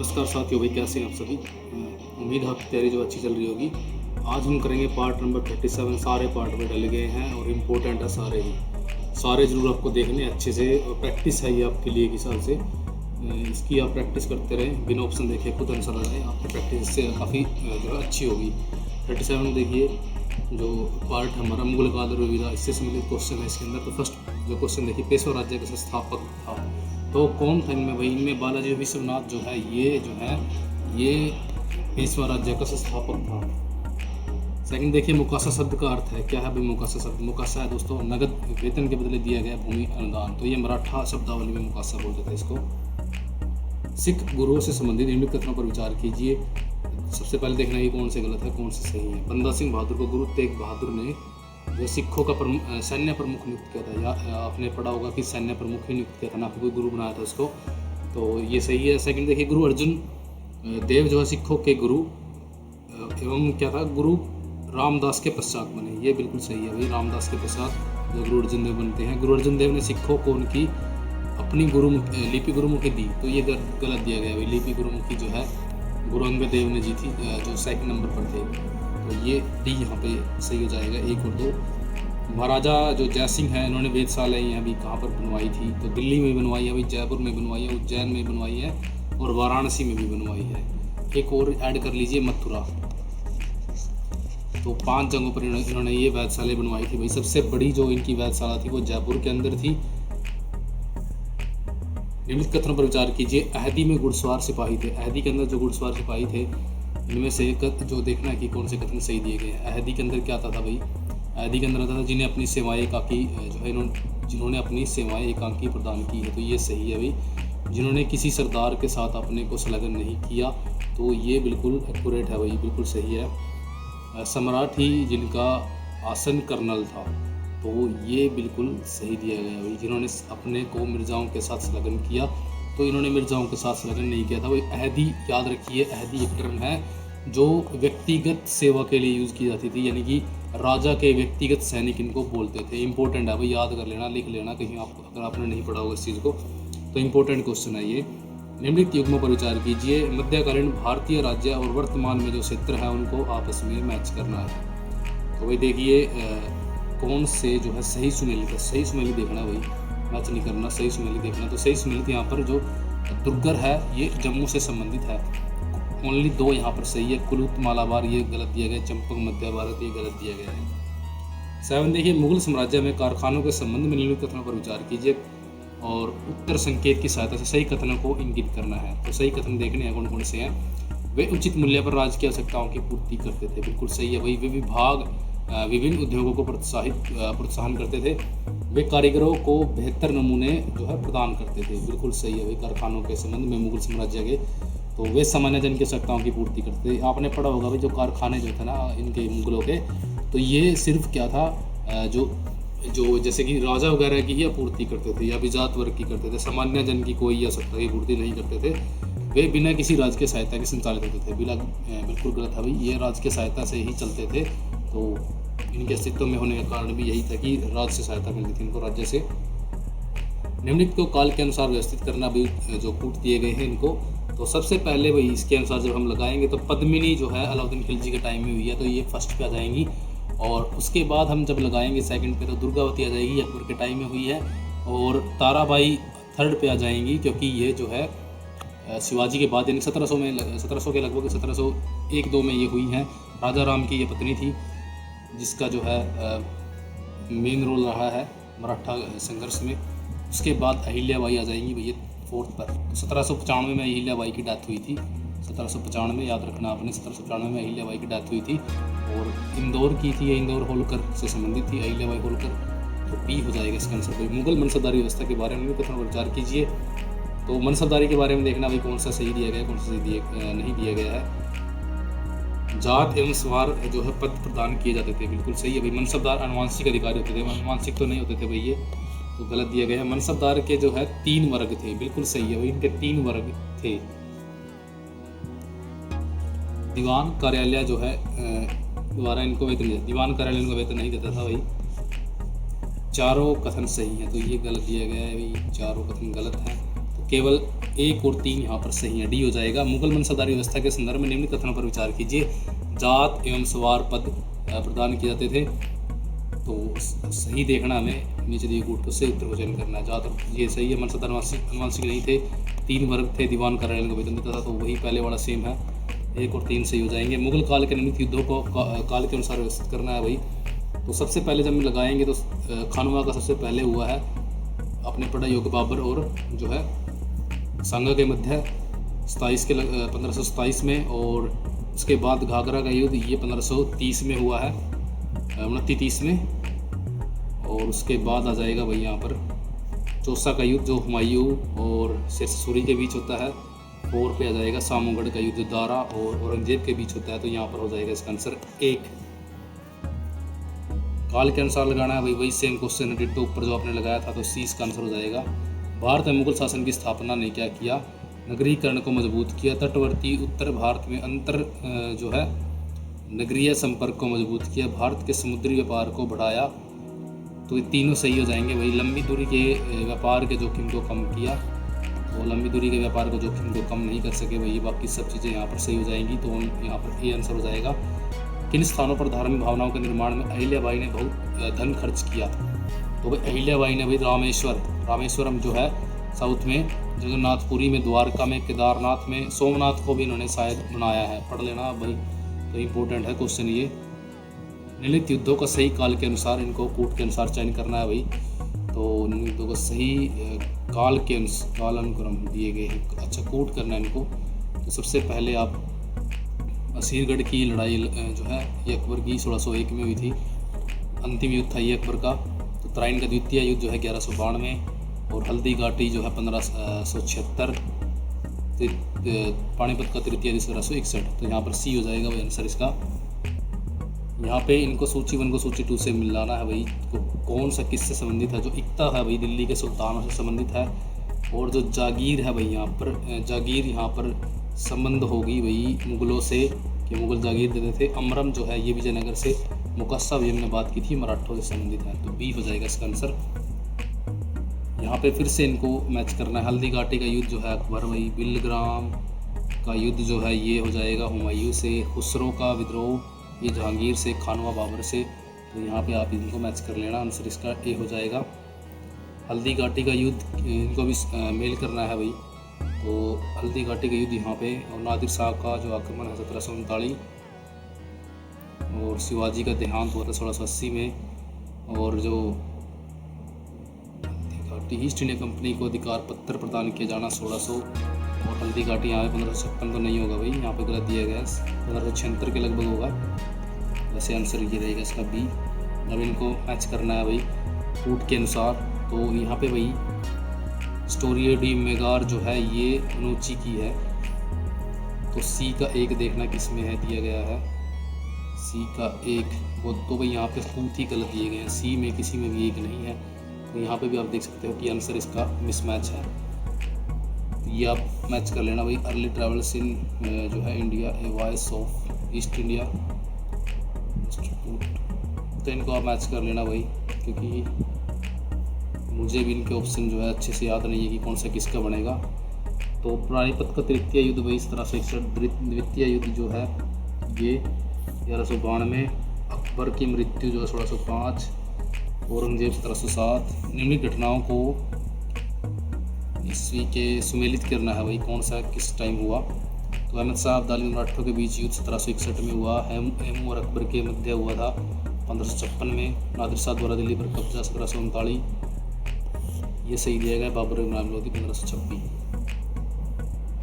नमस्कार साथियों, भाई कैसे हैं आप सभी। उम्मीद है आपकी तैयारी जो अच्छी चल रही होगी। आज हम करेंगे पार्ट नंबर 37। सारे पार्ट में डले गए हैं और इम्पोर्टेंट है सारे ही। सारे ज़रूर आपको देखने अच्छे से, और प्रैक्टिस है ये आपके लिए एक हिसाब से। इसकी आप प्रैक्टिस करते रहें, बिना ऑप्शन देखे खुद आंसर आ जाए। आपकी प्रैक्टिस इससे काफ़ी जो है अच्छी होगी। 37 देखिए, जो पार्ट हमारा मुगल काल और विविधा, इससे संबंधित क्वेश्चन है इसके अंदर। तो फर्स्ट जो क्वेश्चन देखिए, पेशवा राज्य का संस्थापक था तो कौन था इनमें? भाई इनमें बालाजी विश्वनाथ जो है ये पेशवा राज्य का संस्थापक था। सेकंड देखिए, मुकासा शब्द का अर्थ है क्या है? भाई मुकासा शब्द, मुकासा है दोस्तों नगद वेतन के बदले दिया गया भूमि अनुदान। तो ये मराठा शब्दावली में मुकासा बोलते थे इसको। सिख गुरुओं से संबंधित निम्नलिखित कथनों पर विचार कीजिए। सबसे पहले देखना है कौन से गलत है कौन से सही है। बंदा सिंह बहादुर को गुरु तेग बहादुर ने जो सिखों का सैन्य प्रमुख नियुक्त किया था, या आपने पढ़ा होगा कि सैन्य प्रमुख ही नियुक्त किया था, ना कि कोई गुरु बनाया था उसको। तो ये सही है। सेकंड देखिए, गुरु अर्जुन देव जो है सिखों के गुरु एवं क्या था, गुरु रामदास के पश्चात बने। ये बिल्कुल सही है भाई, रामदास के पश्चात जो गुरु अर्जुन देव बनते हैं। गुरु अर्जुन देव ने सिखों को उनकी अपनी लिपि गुरुमुखी दी। तो ये गलत दिया गया भाई। लिपि गुरुमुखी जो है गुरु अंगद देव ने जी थी, जो सेकंड नंबर पर थे। तो ये डी यहाँ पे सही हो जाएगा। 1 और 2। महाराजा जो जय सिंह है, इन्होंने वेधशाला यहाँ भी कहाँ पर बनवाई थी? तो दिल्ली में बनवाई है भाई, जयपुर में बनवाई है, उज्जैन में बनवाई है और वाराणसी में भी बनवाई है। एक और ऐड कर लीजिए, मथुरा। तो 5 जगहों पर इन्होंने ये वेधशाला बनवाई थी भाई। सबसे बड़ी जो इनकी वेधशाला थी वो जयपुर के अंदर थी। निम्नलिखित कथनों पर विचार कीजिए। अहदी में घुड़सवार सिपाही थे। अहदी के अंदर जो घुड़सवार सिपाही थे, इनमें से जो देखना है कि कौन से कथन सही दिए गए हैं। अहदी के अंदर क्या आता था भाई? अहदी के अंदर आता था जिन्हें अपनी सेवाएं एकाकी जो है जिन्होंने अपनी सेवाएं एकांकी प्रदान की है। तो ये सही है भाई। जिन्होंने किसी सरदार के साथ अपने को संलग्न नहीं किया, तो ये बिल्कुल एक्यूरेट है भाई, बिल्कुल सही है। सम्राट ही जिनका आसन कर्नल था, तो ये बिल्कुल सही दिया गया भाई। जिन्होंने अपने को मिर्जाओं के साथ संलग्न किया, तो इन्होंने मिर्जाओं के साथ संलग्न नहीं किया था भाई। अहदी याद रखिए, अहदी एक टर्म है जो व्यक्तिगत सेवा के लिए यूज़ की जाती थी, यानी कि राजा के व्यक्तिगत सैनिक इनको बोलते थे। इंपॉर्टेंट है भाई, याद कर लेना, लिख लेना कहीं आप, अगर आपने नहीं पढ़ा होगा इस चीज़ को। तो इंपॉर्टेंट क्वेश्चन है ये। निम्नलिखित युग्मों पर विचार कीजिए। मध्यकालीन भारतीय राज्य और वर्तमान में जो क्षेत्र है उनको आपस में मैच करना है। तो भाई देखिए, कौन से जो है सही सुमेलित है। सही सुमेलित देखना भाई, मैच नहीं करना, सही सुमेलित देखना। तो सही सुमेलित यहाँ पर जो दुर्गर है ये जम्मू से संबंधित है। ओनली 2 यहाँ पर सही है। कुलूत मालाबार ये गलत दिया गया। चंपक मध्य भारत ये गलत दिया गया है। 7 देखिए, मुगल साम्राज्य में कारखानों के संबंध में निम्नलिखित कथनों पर विचार कीजिए और उत्तर संकेत की सहायता से सही कथनों को इंगित करना है। तो सही कथन देखने हैं कौन कौन से हैं। वे उचित मूल्य पर राज्य की आवश्यकताओं की पूर्ति करते थे। बिल्कुल सही है भाई। वे विभाग विभिन्न उद्योगों को प्रोत्साहन करते थे। वे कारीगरों को बेहतर नमूने जो है प्रदान करते थे। बिल्कुल सही है भाई। कारखानों के संबंध में मुगल साम्राज्य के, तो वे सामान्य जन की आवश्यकताओं की पूर्ति करते थे। आपने पढ़ा होगा भाई, जो कारखाने जो थे ना इनके मुगलों के, तो ये सिर्फ क्या था, जो जैसे कि राजा वगैरह की ही आपूर्ति करते थे, या विजात वर्ग की करते थे। सामान्य जन की कोई आवश्यकता की पूर्ति नहीं करते थे। वे बिना किसी राज्य की सहायता के संचालित होते थे। बिल्कुल गलत है भाई, ये राज्य की सहायता से ही चलते थे। तो इनके अस्तित्व में होने का कारण भी यही था कि राज्य से सहायता मिलती थी इनको, राज्य से। निम्नलिखित को काल के अनुसार व्यवस्थित करना भी जो कूट दिए गए हैं इनको। तो सबसे पहले भाई इसके अनुसार जब हम लगाएंगे तो पद्मिनी जो है अलाउद्दीन खिलजी के टाइम में हुई है, तो ये फर्स्ट पे आ जाएंगी। और उसके बाद हम जब लगाएंगे सेकंड पे, तो दुर्गावती आ जाएगी, अकबर के टाइम में हुई है। और ताराबाई थर्ड पे आ जाएंगी, क्योंकि ये जो है शिवाजी के बाद, यानी 1700 के लगभग 1701-2 में ये हुई हैं। राजा राम की ये पत्नी थी, जिसका जो है मेन रोल रहा है मराठा संघर्ष में। उसके बाद अहिल्याबाई आ जाएंगी भैया 4th पर। 1795 में अहिल्याबाई की डेथ हुई थी। 1795 याद रखना आपने, 1795 में अहिल्याबाई की डेथ हुई थी और इंदौर की थी। इंदौर होलकर से संबंधित थी, अहिल्याबाई होलकर। तो बी हो जाएगा इसका आंसर। मुगल मनसबदारी व्यवस्था के बारे में कथन विचार कीजिए। तो मनसबदारी के बारे में देखना भाई, कौन सा सही दिया गया, कौन सा सही नहीं दिया गया है। जात एवं सवार जो है पद प्रदान किए जाते थे। बिल्कुल सही है भाई। मनसबदार अनुवांशिक अधिकारी होते थे, अनुवांशिक तो नहीं होते थे भाई, ये तो गलत दिया गया है। मनसबदार के जो है 3 वर्ग थे। बिल्कुल सही है भाई, इनके 3 वर्ग थे। दीवान कार्यालय जो है द्वारा इनको वेतन नहीं, दीवान कार्यालय इनको वेतन नहीं देता था भाई। चारों कथन सही है, तो ये गलत दिया गया है भाई, चारों कथन गलत है। तो केवल 1 और 3 यहाँ पर सही है, डी हो जाएगा। मुगल मनसादारी व्यवस्था के संदर्भ में निम्न कथनों पर विचार कीजिए। जात एवं सवार पद प्रदान किए जाते थे। तो सही देखना हमें, नीचे दिए गुट को सही उत्तर को चयन करना है। जात ये सही है, मनसादार अनुवांशिक नहीं थे। 3 वर्ग थे, दीवान कार्यालय का वेतन देता था, तो वही पहले वाला सेम है। 1 और 3 सही हो जाएंगे। मुगल काल के निम्नलिखित युद्धों को काल के अनुसार व्यवस्थित करना है भाई। तो सबसे पहले जब हम लगाएंगे तो खानवा का सबसे पहले हुआ है अपने पढ़ाई योग बाबर और जो है सांगा के मध्य 1527 में, और उसके बाद घाघरा का युद्ध ये 1530 में हुआ है, 29-30 में। और उसके बाद आ जाएगा भाई यहाँ पर चौसा का युद्ध जो हुमायूं और शेर सूरी के बीच होता है। 4 पे आ जाएगा सामूगढ़ का युद्ध दारा और औरंगजेब के बीच होता है, तो यहाँ पर हो जाएगा इसका आंसर 1। काल के अनुसार लगाना है भाई, वही सेम क्वेश्चन है डिट्टो ऊपर जो आपने लगाया था, तो सी इसका आंसर हो जाएगा। भारत में मुगल शासन की स्थापना ने क्या किया? नगरीकरण को मजबूत किया। तटवर्ती उत्तर भारत में जो है नगरीय संपर्क को मजबूत किया। भारत के समुद्री व्यापार को बढ़ाया। तो ये तीनों सही हो जाएंगे भाई। लंबी दूरी के व्यापार के जोखिम को कम किया, तो लंबी दूरी के व्यापार को जोखिम को कम नहीं कर सके भाई। बाकी सब चीज़ें यहाँ पर सही हो जाएंगी, तो यहाँ पर ए आंसर हो जाएगा। किन स्थानों पर धार्मिक भावनाओं के निर्माण में अहिल्याबाई ने बहुत धन खर्च किया? तो भाई अहिल्याबाई ने भाई रामेश्वरम जो है साउथ में, जगन्नाथपुरी में, द्वारका में, केदारनाथ में, सोमनाथ को भी इन्होंने शायद बनाया है, पढ़ लेना भाई, तो इम्पोर्टेंट है क्वेश्चन ये। निम्नलिखित युद्धों का सही काल के अनुसार, इनको कूट के अनुसार चयन करना है भाई। तो निम्नलिखित युद्धों का सही काल अनुक्रम दिए गए हैं। अच्छा, कूट करना है इनको। तो सबसे पहले आप असीरगढ़ की लड़ाई जो है ये अकबर की 1601 में हुई थी, अंतिम युद्ध था ये अकबर का। तो तराइन का द्वितीय युद्ध जो है 1192, और हल्दी घाटी जो है 1576, तो पानीपत का तृतीय युद्ध 1761। तो यहाँ पर सी हो जाएगा भाई आंसर इसका। यहाँ पे इनको सूची 1 को सूची 2 से मिलाना है भाई। तो कौन सा किससे संबंधित है? जो इक्ता है भाई दिल्ली के सुल्तानों से संबंधित है, और जो जागीर है भाई यहाँ पर जागीर यहाँ पर संबंध होगी भाई मुगलों से, कि मुगल जागीर देते थे। अमरम जो है ये विजयनगर से, मुकस्सा भी हमने बात की थी, मराठों से संबंधित है, तो बी हो जाएगा इसका आंसर। यहाँ पे फिर से इनको मैच करना है। हल्दी घाटी का युद्ध जो है अकबर भाई, बिलग्राम का युद्ध जो है ये हो जाएगा हुमायूं से, खुसरो का विद्रोह ये जहांगीर से, खानवा बाबर से। तो यहाँ पे आप इनको मैच कर लेना, आंसर इसका ए हो जाएगा। हल्दी घाटी का युद्ध इनको भी मेल करना है भाई। तो हल्दी घाटी का युद्ध यहाँ पे, और नादिर शाह का जो आक्रमण है 1739, और शिवाजी का देहांत हुआ था 1680 में। और जो Haldi Ghati east India company को अधिकार पत्र प्रदान किया जाना 1600, और हल्दी घाटी यहाँ पे 1556 तो नहीं होगा भाई, यहाँ पे गलत दिया गया है, 1576 के लगभग होगा। वैसे आंसर ये रहेगा इसका बी। अब इनको मैच करना है भाई कूट के अनुसार। तो यहाँ पे भाई स्टोरियो डी मेगार जो है ये अनुची की है, तो सी का 1 देखना किस में है दिया गया है। सी का 1 वो तो भाई यहाँ पे खूब ही गलत दिए गए हैं, सी में किसी में भी 1 नहीं है। तो यहाँ पे भी आप देख सकते हो कि आंसर इसका मिसमैच है, तो ये आप मैच कर लेना भाई। अर्ली ट्रैवल्स इन जो है India, a voice of east India institute, तो इनको आप मैच कर लेना भाई, क्योंकि मुझे भी इनके ऑप्शन जो है अच्छे से याद नहीं है कि कौन सा किसका बनेगा। तो पानीपत का तृतीय युद्ध भाई 1761, द्वितीय युद्ध जो है ये 1192, अकबर की मृत्यु जो है 1605, औरंगजेब 1707। निम्नलिखित घटनाओं को ईस्वी के सुमेलित करना है भाई, कौन सा किस टाइम हुआ। तो अहमद शाह अब्दाली मराठों के बीच युद्ध 1761 में हुआ। हेमू और अकबर के मध्य हुआ था 1556 में। नादिर शाह द्वारा दिल्ली पर कब्जा 1739, ये सही दिया गया। बाबर इमरान लोधी 1526।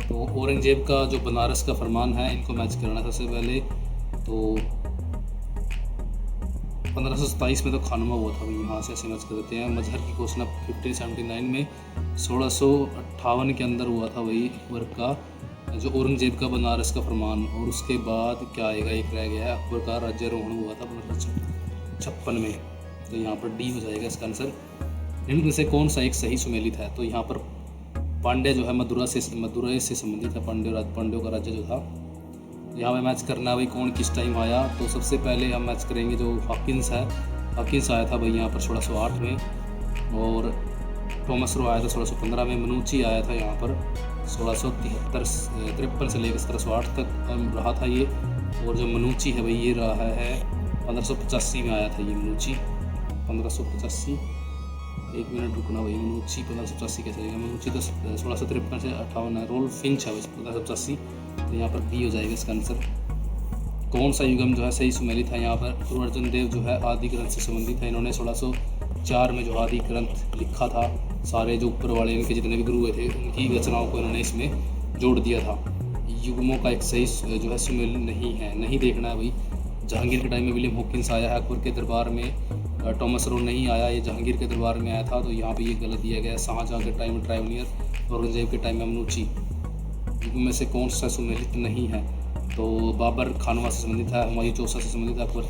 तो औरंगजेब का जो बनारस का फरमान है इनको मैच करना सबसे पहले। तो 1527 में तो खानवा हुआ था भाई, यहाँ से ऐसे मैच कर देते हैं। मजहर की घोषणा 1579 में, 1658 के अंदर हुआ था भाई अकबर का जो औरंगजेब का बनारस का फरमान। और उसके बाद क्या आएगा, एक रह गया है, अकबर का राज्यारोहण हुआ था 1556 में। तो यहाँ पर डी हो जाएगा इसका आंसर। इनमें से कौन सा एक सही सुमेलित है? तो यहाँ पर पांड्य जो है मदुरै से संबंधित है, पांड्यों का राज्य जो था। तो यहाँ पे मैच करना है भाई कौन किस टाइम आया। तो सबसे पहले हम मैच करेंगे जो हॉकिंस है, हॉकिंस आया था भाई यहाँ पर 1608 में, और थॉमस रो आया था 1615 में, मनुची आया था यहाँ पर 1653 से लेकर 1708 तक रहा था ये। और जो मनूची है भाई ये रहा है 1585 में आया था ये मनूची, 1585। एक मिनट रुकना भाई, मनूची 1585 कैसे जाएगा, मनूची तो 1653 से 58 है। रोल फिंच है 1585, तो यहाँ पर बी हो जाएगा इसका आंसर। कौन सा युगम जो है सही सुमेलित है, यहाँ पर गुरु अर्जुन देव जो है आदि ग्रंथ से संबंधित है। इन्होंने 1604 में जो आदि ग्रंथ लिखा था, सारे जो ऊपर वाले इनके जितने भी गुरु हुए थे उनकी रचनाओं को इन्होंने इसमें जोड़ दिया था। युग्मों का एक सही जो है सुमेल नहीं है, नहीं देखना है भाई। जहांगीर के टाइम में विलियम हॉकिंस आया है, अकबर के दरबार में टॉमस रो नहीं आया, ये जहांगीर के दरबार में आया था, तो यहाँ पे ये गलत दिया गया है। शाहजहाँ के टाइम में ट्रैवलियर, औरंगजेब के टाइम में मनूची। युग में से कौन सा सुमेलित नहीं है, तो बाबर खानवा से संबंधित है, हुमायूं चौसा से संबंधित है, अकबर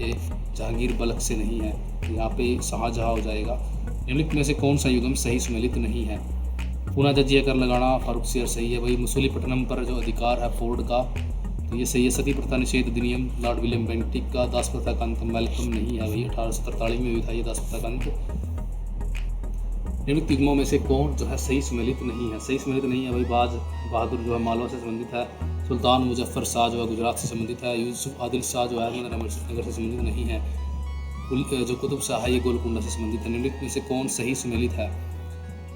ये जहांगीर बलख से नहीं है, यहाँ पे शाहजहाँ हो जाएगा। निम्नलिखित में से कौन सा युगम सही सुमेलित नहीं है, पुनः जजिया कर लगाना फारूक सियर सही है भाई। मसूलीपट्टनम पर जो अधिकार है फोर्ड का, तो ये सही है। सती प्रथा निषेध अधिनियम लॉर्ड विलियम बेंटिक का। दास प्रथा का अंत मैल्कम नहीं है भाई, 1843 में भी था ये दास प्रथा का अंत। निम्नलिखित युग्मों में से कौन जो है सही सुमेलित नहीं है, सही सुमेलित नहीं है भाई। बाज बहादुर जो है मालवा से संबंधित है, सुल्तान मुजफ्फर शाह जो है गुजरात से संबंधित है, यूसुफ आदिल शाह जो है नगर से संबंधित नहीं है, जो कुतुब शाह है ये गोलकुंडा से संबंधित है। निम्नलिखित में से कौन सही सुमेलित है,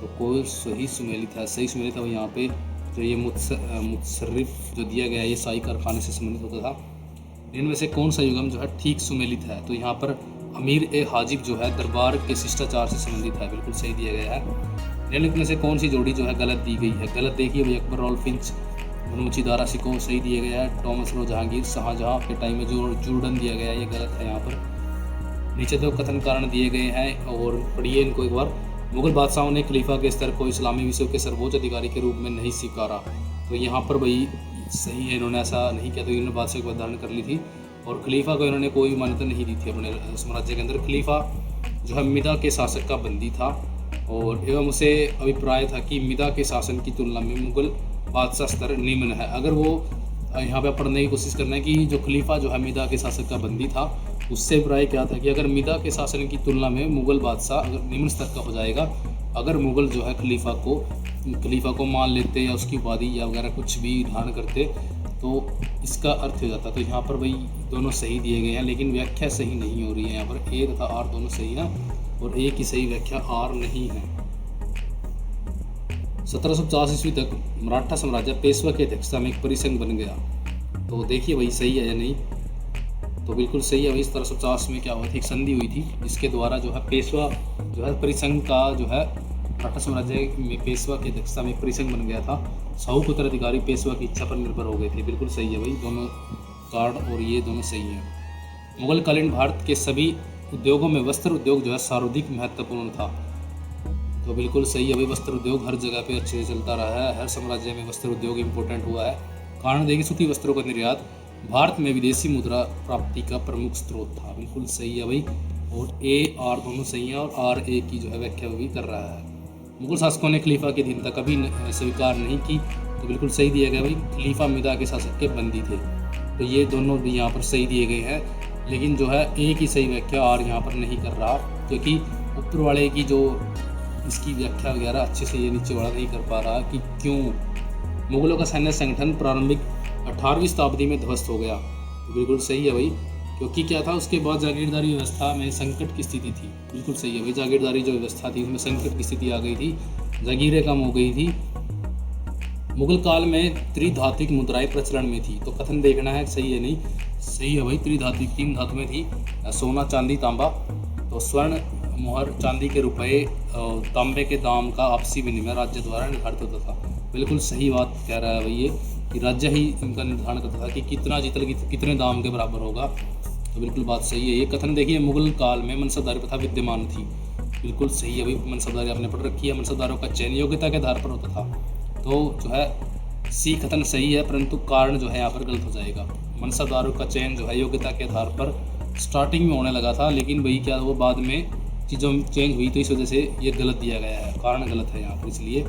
तो कोई सही सुमेलित है, सही सुमेलित है यहाँ पे जो ये मुत्सर्रिफ जो दिया गया है ये शाही कारखाने से संबंधित होता था। इनमें से कौन सा युगम जो है ठीक सुमेलित है, तो यहाँ पर अमीर ए हाजिब जो है दरबार के शिष्टाचार से संबंधित है, बिल्कुल सही दिया गया है। निम्नलिखित में से कौन सी जोड़ी जो है गलत दी गई है, गलत देखिए भाई। Akbar Ralph Fitch Manucci Dara Shikoh सही दिया गया है। टॉमस रो जहांगीर शाहजहाँ के टाइम में जो जूर्डन दिया गया है ये गलत है यहाँ पर। नीचे दो कथन कारण दिए गए हैं और पढ़िए इनको एक बार। मुगल बादशाहों ने खलीफा के स्तर को इस्लामी विश्व के सर्वोच्च अधिकारी के रूप में नहीं स्वीकारा, तो यहाँ पर भाई सही है, इन्होंने ऐसा नहीं किया, तो इन्होंने बादशाह की बात धारण कर ली थी और खलीफा को इन्होंने कोई मान्यता नहीं दी थी अपने साम्राज्य के अंदर। खलीफा जो है मिदा के शासक का बंदी था और एवं उसे अभिप्राय था कि मिदा के शासन की तुलना में मुगल बादशाह स्तर निम्न है। अगर वो यहाँ पे पढ़ने की कोशिश करना है कि जो खलीफा जो है मिदा के शासक का बंदी था, उससे अभिप्राय क्या था कि अगर मिदा के शासन की तुलना में मुगल बादशाह अगर निम्न स्तर का हो जाएगा, अगर मुगल जो है खलीफा को मान लेते या उसकी उपाधि या वगैरह कुछ भी धारण करते, तो इसका अर्थ हो जाता। तो यहाँ पर भाई दोनों सही दिए गए हैं, लेकिन व्याख्या सही नहीं हो रही है। यहाँ पर ए तथा आर दोनों सही हैं और ए की सही व्याख्या आर नहीं है। 1750 ईस्वी तक मराठा साम्राज्य पेशवा की अध्यक्षता में एक परिसंघ बन गया, तो देखिए भाई सही है या नहीं, तो बिल्कुल सही है भाई। 1750 में क्या हुआ थी, एक संधि हुई थी जिसके द्वारा जो है पेशवा जो है परिसंघ का जो है मराठा साम्राज्य में पेशवा की अध्यक्षता में एक परिसंघ बन गया था। साहू के उत्तराधिकारी पेशवा की इच्छा पर निर्भर हो गए थे, बिल्कुल सही है भाई। दोनों कार्ड और ये दोनों सही हैं। मुगलकालीन भारत के सभी उद्योगों में वस्त्र उद्योग जो है सर्वाधिक महत्वपूर्ण था, तो बिल्कुल सही है भाई। वस्त्र उद्योग हर जगह पे अच्छे से चलता रहा है, हर साम्राज्य में वस्त्र उद्योग इम्पोर्टेंट हुआ है। कारण देखिए सूती वस्त्रों का निर्यात भारत में विदेशी मुद्रा प्राप्ति का प्रमुख स्रोत था, बिल्कुल सही है भाई। और ए आर दोनों सही हैं और आर ए की जो है व्याख्या भी कर रहा है। मुगल शासकों ने खलीफा की अधीनता कभी स्वीकार नहीं की, तो बिल्कुल सही दिया गया भाई। खलीफा मिदा के शासक के बंदी थे, तो ये दोनों भी यहाँ पर सही दिए गए हैं, लेकिन जो है ए की सही व्याख्या आर यहाँ पर नहीं कर रहा, क्योंकि ऊपर वाले की जो इसकी व्याख्या वगैरह अच्छे से ये नीचे वाला नहीं कर पा रहा कि क्यों। मुगलों का सैन्य संगठन प्रारंभिक 18वीं शताब्दी में ध्वस्त हो गया, तो बिल्कुल सही है भाई, क्योंकि क्या था उसके बाद जागीरदारी व्यवस्था में संकट की स्थिति थी, बिल्कुल सही है भाई। जागीरदारी जो व्यवस्था थी उसमें संकट की स्थिति आ गई थी, जागीरें कम हो गई थी। मुगल काल में त्रिधात्विक मुद्राएं प्रचलन में थी, तो कथन देखना है सही है नहीं, सही है भाई। त्रिधात्विक 3 धातुएं थी, सोना चांदी तांबा, तो स्वर्ण मोहर चांदी के रुपए तांबे के दाम का आपसी विनिमय राज्य द्वारा निर्धारित होता था, बिल्कुल सही बात कह रहा है भाई ये, कि राज्य ही इनका निर्धारण करता था कि कितना जीतल कितने दाम के बराबर होगा, तो बिल्कुल बात सही है। ये कथन देखिए मुगल काल में मनसबदारी प्रथा विद्यमान थी, बिल्कुल सही है भाई। मनसबदारी आपने पढ़ रखी है, मनसबदारों का चयन योग्यता के आधार पर होता था, तो जो है सी कथन सही है, परंतु कारण जो है यहाँ पर गलत हो जाएगा। मनसबदारों का चयन जो है योग्यता के आधार पर स्टार्टिंग में होने लगा था, लेकिन भाई क्या वो बाद में चीज़ों चेंज हुई, तो इस वजह से ये गलत दिया गया है, कारण गलत है यहाँ पर। इसलिए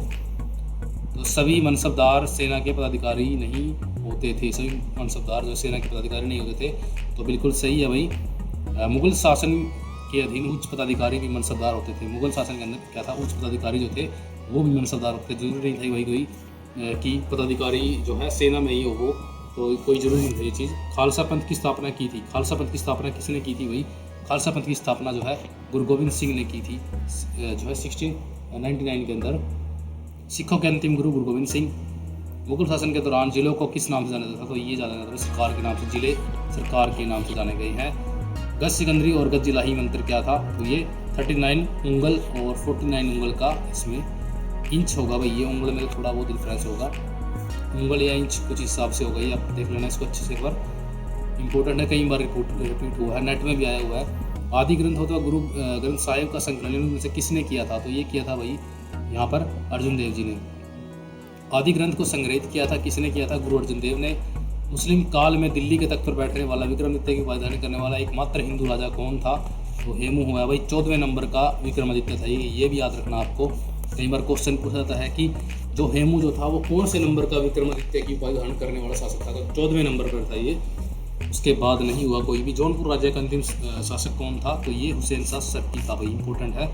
तो सभी मनसबदार सेना के पदाधिकारी नहीं होते थे, सभी मनसबदार जो सेना के पदाधिकारी नहीं होते थे, तो बिल्कुल सही है भाई। मुगल शासन के अधीन उच्च पदाधिकारी भी मनसबदार होते थे। मुगल शासन के अंदर क्या था, उच्च पदाधिकारी जो थे वो भी मनसबदार होते थे, जरूरी नहीं था भाई कोई की पदाधिकारी जो है सेना में ही हो तो कोई ज़रूरी नहीं है ये चीज़। खालसा पंथ की स्थापना की थी। खालसा पंथ की स्थापना किसने की थी भाई? खालसा पंथ की स्थापना जो है गुरु गोविंद सिंह ने की थी जो है 1699 के अंदर। सिखों के अंतिम गुरु गुरु गोविंद सिंह। मुगल शासन के दौरान जिलों को किस नाम से जाना जाता था? तो ये जाना जाता था सरकार के नाम से, जिले सरकार के नाम से जाने गए हैं। गज सिकंदरी और गज जिलाही मंत्र क्या था? तो ये 39 उंगल और 49 उंगल का इसमें इंच होगा भाई। ये उंगल में थोड़ा बहुत डिफरेंस होगा, उंगल या इंच कुछ हिसाब से होगा। ये आप देख लेना इसको अच्छे से एक बार, इंपॉर्टेंट है, कई बार रिपीट हुआ है, नेट में भी आया हुआ है। आदि ग्रंथ होता है गुरु ग्रंथ साहिब का संकलन इनमें से किसने किया था? तो ये किया था भाई यहाँ पर अर्जुन देव जी ने। आदि ग्रंथ को संग्रहित किया था किसने किया था? गुरु अर्जुन देव ने। मुस्लिम काल में दिल्ली के तख्त पर बैठने वाला, विक्रमादित्य की राजधानी करने वाला एकमात्र हिंदू राजा कौन था? तो हेमू हुआ भाई। 14वें नंबर का विक्रमादित्य था ये भी याद रखना आपको। कई बार क्वेश्चन पूछा जाता है कि जो हेमू जो था वो कौन से नंबर का विक्रमादित्य की उपाधि धारण करने वाला शासक था? तो 14वें नंबर पर था ये, उसके बाद नहीं हुआ कोई भी। जौनपुर राज्य का अंतिम शासक कौन था? तो ये हुसैन शाह सट्टी था भाई, इंपॉर्टेंट है।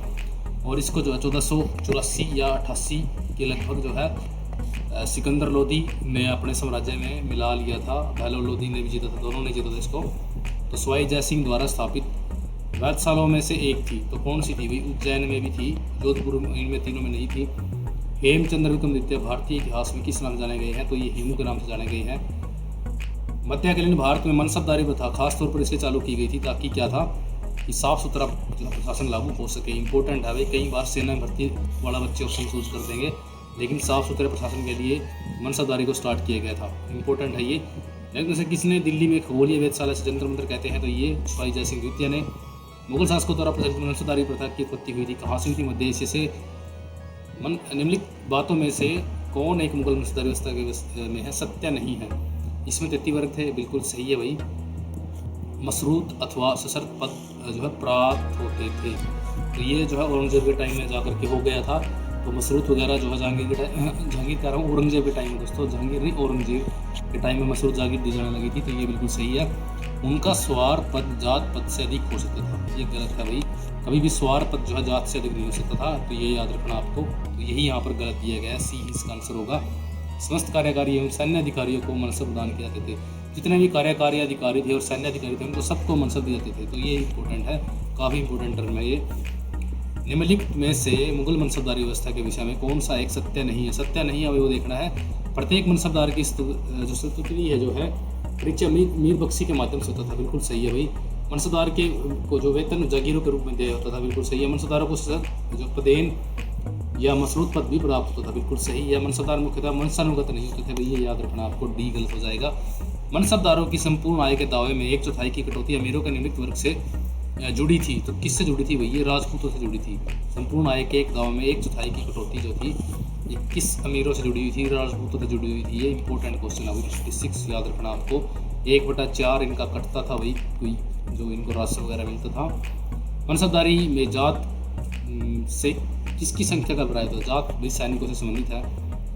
और इसको जो है 1484 या 88 के लगभग जो है सिकंदर लोदी ने अपने साम्राज्य में मिला लिया था। बहलोल लोदी ने भी जीता था, दोनों ने जीता था इसको। तो सवाई जय सिंह द्वारा स्थापित वेधशालाओं में से एक थी, तो कौन सी थी भाई? उज्जैन में भी थी, जोधपुर इनमें तीनों में नहीं थी। हेमचंद्र विक्रमादित्य भारतीय इतिहास में किस नाम से जाने गए हैं? तो ये हेमू के नाम से जाने गए हैं। मध्यकालीन भारत में मनसबदारी प्रथा खासतौर पर इसलिए चालू की गई थी ताकि क्या था कि साफ सुथरा प्रशासन लागू हो सके। इंपॉर्टेंट है भाई, कई बार सेना भर्ती वाला बच्चे ऑप्शन चूज कर देंगे, लेकिन साफ सुथरे प्रशासन के लिए मनसबदारी को स्टार्ट किया गया था। इंपॉर्टेंट है ये। लेकिन जैसे किसने दिल्ली में खगोलीय वेधशाला से जंतर मंतर कहते हैं? तो ये सवाई जय सिंह द्वितीय ने। मुगल शासकों द्वारा प्रचलित मनसबदारी प्रथा की उत्पत्ति हुई थी कहाँ से हुई थी? मध्य एशिया से। निम्नलिखित बातों में से कौन एक मुगल मनसबदारी व्यवस्था के में है? सत्य नहीं है। इसमें 33 वर्ग थे, बिल्कुल सही है भाई। मसरूत अथवा सशर्त पद जो है प्राप्त होते थे, तो ये जो है औरंगजेब के टाइम में जाकर के हो गया था। तो मसरूत वगैरह जो है जहांगीर कह रहा हूँ औरंगजेब के टाइम में दोस्तों, जहांगीर नहीं औरंगजेब के टाइम में मसरूत जागीर दी जाने लगी थी, तो ये बिल्कुल सही है। उनका स्वार पद जात पद से अधिक हो सकता था, ये गलत है भाई। कभी भी स्वार पद जो है जात से अधिक नहीं हो सकता था, तो ये याद रखना आपको। तो यही यहाँ पर गलत दिया गया है, सी इसका आंसर होगा। समस्त कार्यकारी एवं सैन्य अधिकारियों को मनसब प्रदान किए जाते थे। जितने भी कार्यकारी अधिकारी थे और सैन्य अधिकारी थे उनको सबको मनसब दिए जाते थे, तो ये इंपॉर्टेंट है, काफ़ी इंपॉर्टेंट टर्म है ये। निम्नलिखित में से मुगल मनसबदारी व्यवस्था के विषय में कौन सा एक सत्य नहीं है? सत्य नहीं है अभी वो देखना है। प्रत्येक मनसबदार की जो स्तुति है जो है परिचय मीर बख्शी के माध्यम से होता था, बिल्कुल सही है भाई। मनसबदार के को जो वेतन जागीरों के रूप में दिया होता था, बिल्कुल सही है। मनसबदारों को जो पदेन या मसरूत पद भी प्राप्त होता था, बिल्कुल सही है। मनसबदार मुख्यतः मनसानुगत नहीं होते थे भाई, ये याद रखना आपको, डी गलत हो जाएगा। मनसबदारों की संपूर्ण आय के दावे में 1/4 की कटौती अमीरों के निम्नलिखित वर्ग से जुड़ी थी, तो किससे जुड़ी थी भाई? ये राजपूतों से जुड़ी थी। संपूर्ण आय के एक दावे में 1/4 की कटौती जो थी ये किस अमीरों से जुड़ी हुई थी? राजपूतों से जुड़ी हुई थी। ये इंपॉर्टेंट क्वेश्चन है भाई, 56 याद रखना आपको। 1/4 इनका कटता था भाई, कोई जो इनको राजस्व वगैरह मिलता था। मनसबदारी में जात से किसकी संख्या का अभिप्राय था? जात भी सैनिकों से संबंधित है,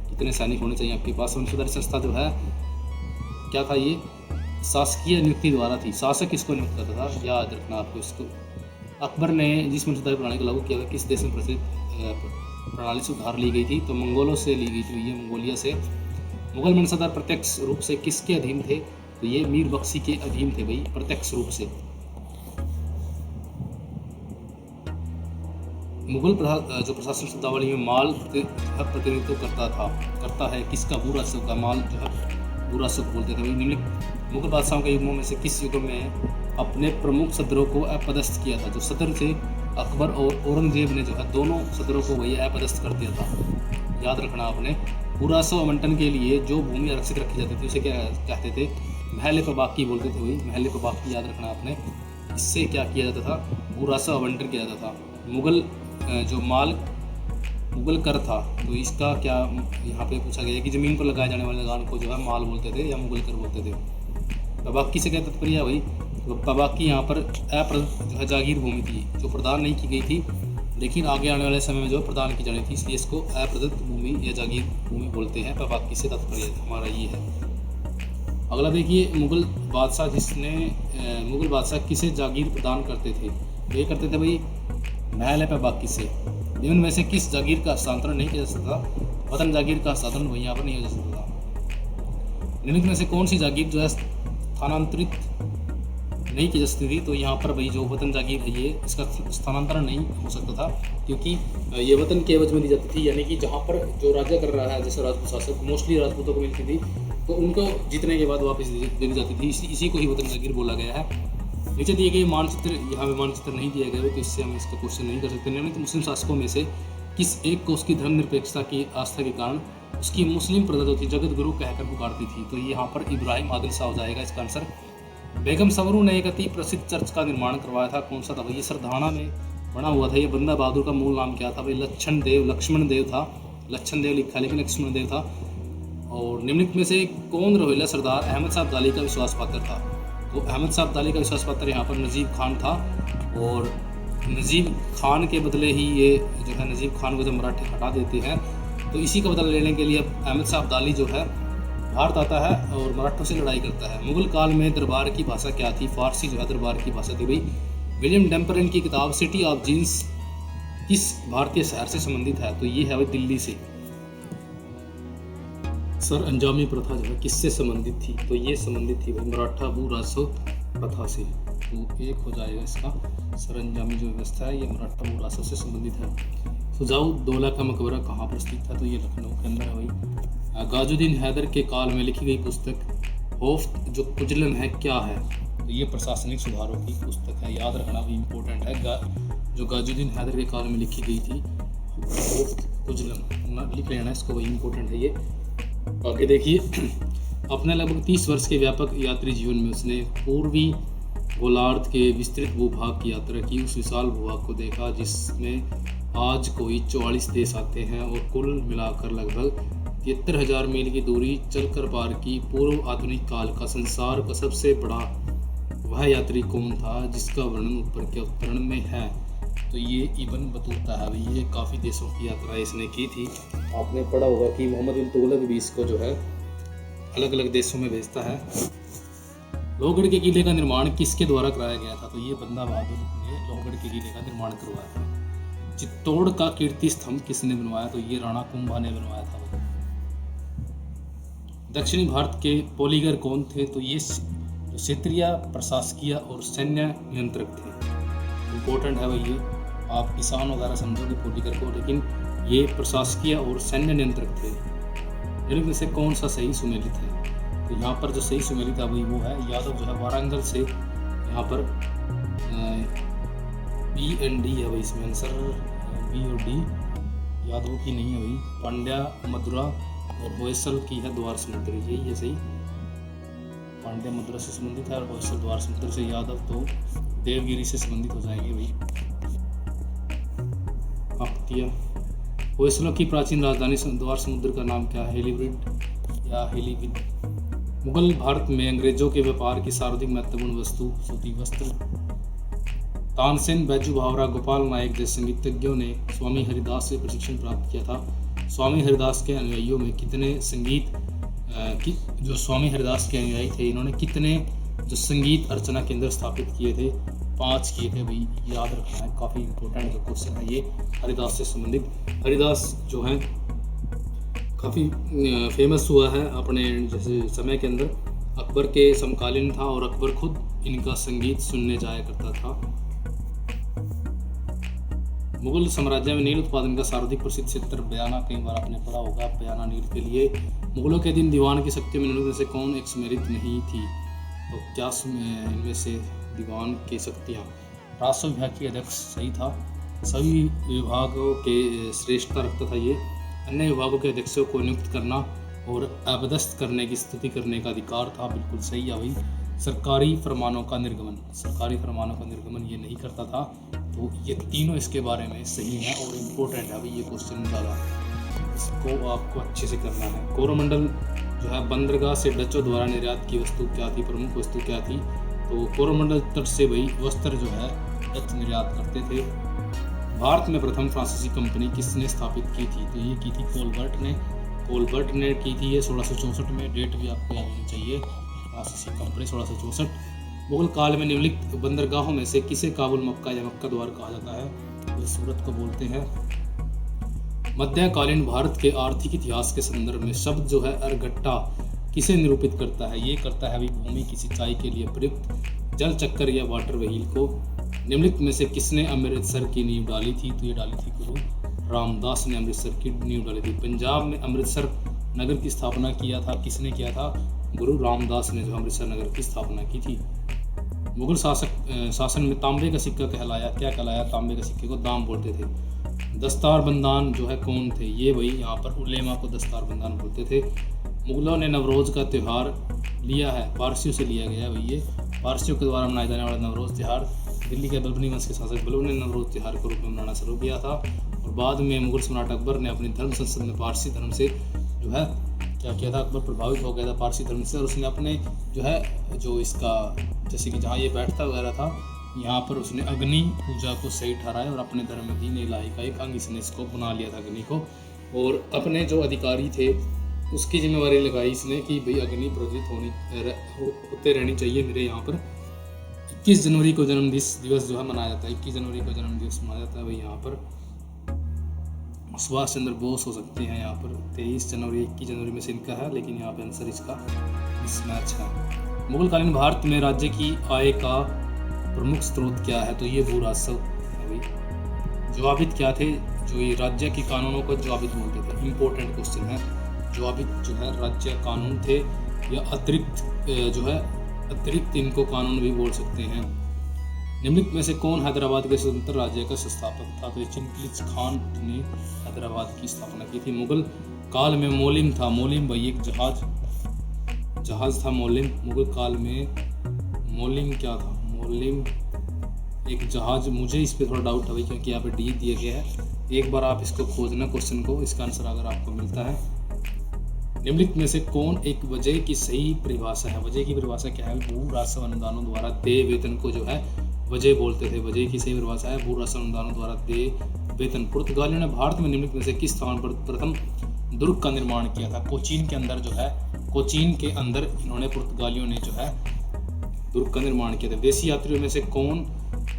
कितने सैनिक होने चाहिए आपके पास। मनसबदारी संस्था जो है क्या था? ये शासकीय नियुक्ति द्वारा थी। शासक किसको नियुक्त करता था? याद रखना आपको इसको। अकबर ने जिस मनसबदारी प्रणाली को लागू किया था किस देश में प्रचलित प्रणाली से उधार ली गई थी? तो मंगोलों से ली गई थी, ये मंगोलिया से। मुगल मनसबदार प्रत्यक्ष रूप से किसके अधीन थे? तो ये मीर बख्शी के अधीन थे भाई, प्रत्यक्ष रूप से। मुगल जो प्रशासन शब्दावली में माल प्रतिनिधित्व करता है किसका? भूरा सुख का। माल जो है भूरा सुख बोलते थे भाई। निम्नलिखित मुगल बादशाहों के युगों में से किस युग में अपने प्रमुख सदरों को अपदस्थ किया था? जो सदर थे अकबर और औरंगजेब ने जो है दोनों सदरों को वही अपदस्थ कर दिया था, याद रखना आपने। पुरासव आवंटन के लिए जो भूमि आरक्षित रखी जाती थी उसे क्या कहते थे? महल पबाकी बोलते थे भाई, महल पबाकी याद रखना आपने। इससे क्या किया जाता था? पुरासव आवंटन किया जाता था। मुगल जो मुगल कर था, तो इसका क्या यहाँ पे पूछा गया है कि ज़मीन पर लगाए जाने वाले लगान को जो है माल बोलते थे या मुगल कर बोलते थे। पबाकी से क्या तात्पर्य है भाई? तो पबाकी यहाँ पर जो है जागीर भूमि थी जो प्रदान नहीं की गई थी, लेकिन आगे आने वाले समय में जो प्रदान की जानी थी, इसलिए इसको अप्रदत्त भूमि या जागीर भूमि बोलते हैं। पबाकी से तात्पर्य हमारा ये है। अगला देखिए, मुगल बादशाह किसे जागीर प्रदान करते थे? ये करते थे भाई महल पबाकी से। निम्न में से किस जागीर का हस्तांतरण नहीं किया जा सकता? वतन जागीर का हस्तांतरण वही यहाँ पर नहीं हो सकता था। निम्नलिखित में से कौन सी जागीर जो है स्थानांतरित नहीं की जा सकती थी? तो यहाँ पर भाई जो वतन जागीर है ये इसका स्थानांतरण नहीं हो सकता था, क्योंकि ये वतन के एवज में दी जाती थी, यानी कि जहाँ पर जो राज्य कर रहा है जैसे राजपूत शासक मोस्टली राजपूतों को मिलती थी, तो उनको जीतने के बाद वापस दे दी जाती थी। इसी को ही वतन जागीर बोला गया है। नीचे दिए गए मानचित्र, यहाँ पे मानचित्र नहीं दिया गया है, तो इससे हम इसका क्वेश्चन नहीं कर सकते। निम्नलिखित मुस्लिम शासकों में से किस एक को उसकी धर्मनिरपेक्षता की आस्था के कारण उसकी मुस्लिम प्रजा जो थी जगत गुरु कहकर पुकारती थी? तो ये यहाँ पर इब्राहिम आदिल शाह हो जाएगा इसका आंसर। बेगम सवरू ने एक अति प्रसिद्ध चर्च का निर्माण करवाया था, कौन सा था भाई? ये सरधाना में बना हुआ था। ये बंदा बहादुर का मूल नाम क्या था भाई? लक्ष्मण देव था। लक्ष्मण देव लिखा लेकिन लक्ष्मण देव था। और निम्नलिखित में से कौन रोहिला सरदार अहमद साहब अब्दाली का विश्वास पात्र था? तो अहमद साहब अब्दाली का विश्वास पात्र यहाँ पर नजीब खान था। और नजीब खान के बदले ही ये जो है नजीब खान को जब मराठे हटा देते हैं, तो इसी का बदला लेने के लिए अहमद साहब अब्दाली जो है भारत आता है और मराठों से लड़ाई करता है। मुगल काल में दरबार की भाषा क्या थी? फारसी जो है दरबार की भाषा थी भाई। विलियम डेम्परन की किताब सिटी ऑफ जीन्स किस भारतीय शहर से संबंधित है? तो ये है भाई दिल्ली से। सर अंजामी प्रथा जो है किससे संबंधित थी? तो ये संबंधित थी भाई मराठा भू राजस्व प्रथा से। तो एक हो जाएगा इसका। सर अंजामी जो व्यवस्था है ये मराठा भू राजस्व से संबंधित है। सुजाऊ दौला का मकबरा कहाँ पर स्थित था? तो ये लखनऊ के अंदर है भाई। गाजुद्दीन हैदर के काल में लिखी गई पुस्तक होफ्त जो कुजलन है क्या है? तो ये प्रशासनिक सुधारों की पुस्तक है, याद रखना भी इम्पोर्टेंट है। जो गाजुद्दीन हैदर के काल में लिखी गई थी होफ्त कुजलन, लिख लेना इसको, वही इम्पोर्टेंट है ये। आगे देखिए, अपने लगभग 30 वर्ष के व्यापक यात्री जीवन में उसने पूर्वी गोलार्ध के विस्तृत भूभाग की यात्रा की। उस विशाल भूभाग को देखा जिसमें आज कोई 44 देश आते हैं और कुल मिलाकर लगभग 73,000 मील की दूरी चलकर पार की। पूर्व आधुनिक काल का संसार का सबसे बड़ा वह यात्री कौन था जिसका वर्णन ऊपर के अवतरण में है? तो ये इब्न बतूता है भाई। ये काफ़ी देशों की यात्रा इसने की थी। आपने पढ़ा होगा कि मोहम्मद बिन तुगलक भी इसको जो है अलग अलग देशों में भेजता है। लोहगढ़ के किले का निर्माण किसके द्वारा कराया गया था? तो ये बंदा बहादुर ने लोहगढ़ के किले का निर्माण करवाया था। चित्तौड़ का कीर्ति स्तंभ किसने बनवाया? तो ये राणा कुंभा ने बनवाया था। दक्षिणी भारत के पोलीगर कौन थे? तो ये क्षेत्रीय, प्रशासकीय और सैन्य नियंत्रक थे। इम्पोर्टेंट है भाई ये, आप किसान वगैरह समझोगे पोलीगर को, लेकिन ये प्रशासकीय और सैन्य नियंत्रक थे। इनमें से कौन सा सही सुमेलित है? तो यहाँ पर जो सही सुमेलित है वही वो है यादव जो है वारंगल से। यहाँ पर BND है भाई इसमें आंसर, B और D यादव की नहीं है भाई। पांड्या मदुरा और होयसल की है द्वार समुद्र, यही है सही। पांड्या मदुरा से संबंधित है और होयसल द्वार समुद्र से। यादव तो देवगिरी से संबंधित हो जाएंगे भाई। काकतिया। होयसलों की प्राचीन राजधानी द्वार समुद्र का नाम क्या है? हेलीब्रिड या हेलीविड। मुगल भारत में अंग्रेजों के व्यापार की सर्वाधिक महत्वपूर्ण वस्तु सूती वस्त्र। तानसेन, बैजू भावरा, गोपाल नायक जैसे संगीतज्ञों ने स्वामी हरिदास से प्रशिक्षण प्राप्त किया था। स्वामी हरिदास के अनुयायियों में कितने जो स्वामी हरिदास के अनुयायी थे इन्होंने कितने जो संगीत अर्चना केंद्र स्थापित किए थे? 5 किए थे भाई, याद रखना है, काफ़ी इंपॉर्टेंट जो क्वेश्चन है ये हरिदास से संबंधित। हरिदास जो है काफ़ी फेमस हुआ है अपने जैसे समय के अंदर, अकबर के समकालीन था और अकबर खुद इनका संगीत सुनने जाया करता था। मुगल साम्राज्य में नील उत्पादन का सर्वाधिक प्रसिद्ध क्षेत्र बयाना, कई बार आपने पढ़ा होगा बयाना नील के लिए। मुगलों के दिन दीवान की शक्तियों में इनमें से कौन एक सुमेलित नहीं थी? तो क्या इनमें से दीवान की शक्तियाँ? राजस्व विभाग की अध्यक्ष सही था, सभी विभागों के श्रेष्ठता रखता था ये। अन्य विभागों के अध्यक्षों को नियुक्त करना और अपदस्थ करने की स्तुति करने का अधिकार था, बिल्कुल सही है भाई। सरकारी फरमानों का निर्गमन ये नहीं करता था। तो ये तीनों इसके बारे में सही है और इम्पोर्टेंट है भाई ये क्वेश्चन ज़्यादा, इसको आपको अच्छे से करना है। कोरोमंडल जो है बंदरगाह से डचों द्वारा निर्यात की वस्तु क्या थी? प्रमुख वस्तु क्या थी? तो कोरोमंडल तट से भाई वस्त्र जो है डच निर्यात करते थे। भारत में प्रथम फ्रांसीसी कंपनी किसने स्थापित की थी? तो ये की थी कोलबर्ट ने की थी ये 1664 में। डेट भी आपको याद होनी चाहिए, फ्रांसीसी कंपनी 1664। मुगल काल में निम्नलिखित बंदरगाहों में से किसे काबुल, मक्का या मक्का द्वार कहा जाता है? तो सूरत को बोलते हैं। मध्यकालीन भारत के आर्थिक इतिहास के संदर्भ में शब्द जो है अर्गट्टा किसे निरूपित करता है? ये करता है अभी भूमि की सिंचाई के लिए प्रयुक्त जल चक्कर या वाटर व्हील को। निम्नलिखित में से किसने अमृतसर की नींव डाली थी? तो ये डाली थी गुरु रामदास ने अमृतसर की नींव डाली थी। पंजाब में अमृतसर नगर की स्थापना किया था किसने किया था? गुरु रामदास ने जो अमृतसर नगर की स्थापना की थी। मुगल शासन में तांबे का सिक्का कहलाया, क्या कहलाया? तांबे के सिक्के को दाम बोलते थे। दस्तारबंदान जो है कौन थे? ये वही यहाँ पर उलेमा को दस्तारबंदान बोलते थे। मुगलों ने नवरोज़ का त्यौहार लिया है, पारसियों से लिया गया है भाई। ये पारसियों के द्वारा मनाया जाने वाला नवरोज़ त्यौहार दिल्ली के बल्बनी वंश के शासक बलबन ने नवरोज़ त्यौहार के रूप में मनाना शुरू किया था। और बाद में मुगल सम्राट अकबर ने अपनी धर्म संसद में पारसी धर्म से जो है क्या किया था? अकबर प्रभावित हो गया था पारसी धर्म से, और उसने अपने जो इसका जैसे कि जहाँ ये बैठता वगैरह था यहाँ पर उसने अग्नि पूजा को सही ठहराया और अपने धर्म में दीन इलाही का एक अंग इसने इसको बना लिया था अग्नि को। और अपने जो अधिकारी थे उसकी जिम्मेवारी लगाई इसने कि भाई अग्नि प्रज्वलित होते रहनी चाहिए मेरे यहाँ पर। 21 जनवरी को जन्म दिवस जो है मनाया जाता है। 21 जनवरी को जन्म दिवस मनाया जाता है भाई। यहाँ पर सुभाष चंद्र बोस हो सकते हैं यहाँ पर। 23 जनवरी 21 जनवरी में से इनका है, लेकिन यहाँ पे आंसर इसका मिसमैच है। मुगलकालीन भारत में राज्य की आय का प्रमुख स्रोत क्या है? तो ये भू राजस्व है भाई। जवाबित क्या थे? जो ये राज्य के कानूनों को जवाबित बोलते थे। इंपॉर्टेंट क्वेश्चन है। जवाबित जो है राज्य कानून थे या अतिरिक्त इनको कानून भी बोल सकते हैं। निम्नलिखित में से कौन हैदराबाद के स्वतंत्र राज्य का संस्थापक था? तो चिंगलिज खान ने हैदराबाद की स्थापना की थी। मुगल काल में मोलिम था। मोलिम भाई एक जहाज था मोलिम। मुगल काल में मोलिम क्या था? मोलिम एक जहाज। मुझे इस पे थोड़ा डाउट है भाई, क्योंकि यहाँ पे डी दिया गया है। एक बार आप इसको खोजना क्वेश्चन को, इसका आंसर अगर आपको मिलता है। निम्नलिखित में से कौन एक वजह की सही परिभाषा है? वजह की परिभाषा क्या है? भू राजस्व अनुदानों द्वारा देय वेतन को जो है वजह बोलते थे। वजह की सही परिभाषा है भू राजस्व अनुदानों द्वारा देय वेतन। पुर्तगालियों ने भारत में निम्नलिखित में से किस स्थान पर प्रथम दुर्ग का निर्माण किया था? कोचीन के अंदर जो है, कोचीन के अंदर इन्होंने पुर्तगालियों ने जो है दुर्ग का निर्माण किया था। देशी यात्रियों में से कौन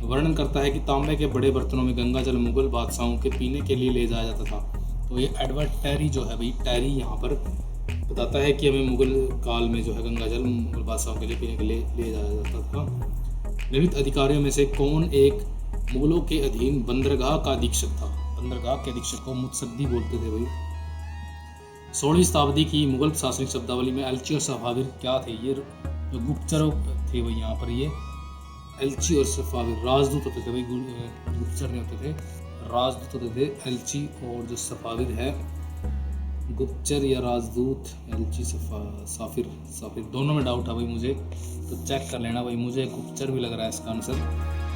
वर्णन करता है कि तांबे के बड़े बर्तनों में गंगा जल मुगल बादशाहों के पीने के लिए ले जाया जाता था? तो ये एडवर्ड टेरी जो है भाई, टेरी यहाँ पर बताता है कि हमें मुगल काल में जो है गंगा जल मुगल बादशाहों के लिए पीने के लिए ले जाया जाता था। निम्नलिखित अधिकारियों में से कौन एक मुगलों के अधीन बंदरगाह का अधीक्षक था? बंदरगाह के अधीक्षक को मुत्सद्दी बोलते थे भाई। 16वीं शताब्दी की मुगल प्रशासनिक शब्दावली में एलची और सफाविर क्या थे? ये जो गुप्तचर थे भाई, यहाँ पर ये एलची और सफाविर राजदूत होते थे भाई। गुप्तचर नहीं होते थे, राजदूत होते थे। एलची और जो सफाविर है, गुप्तचर या राजदूत, एलची साफिर दोनों में डाउट है भाई मुझे, तो चेक कर लेना भाई। मुझे गुप्तचर भी लग रहा है इसका आंसर,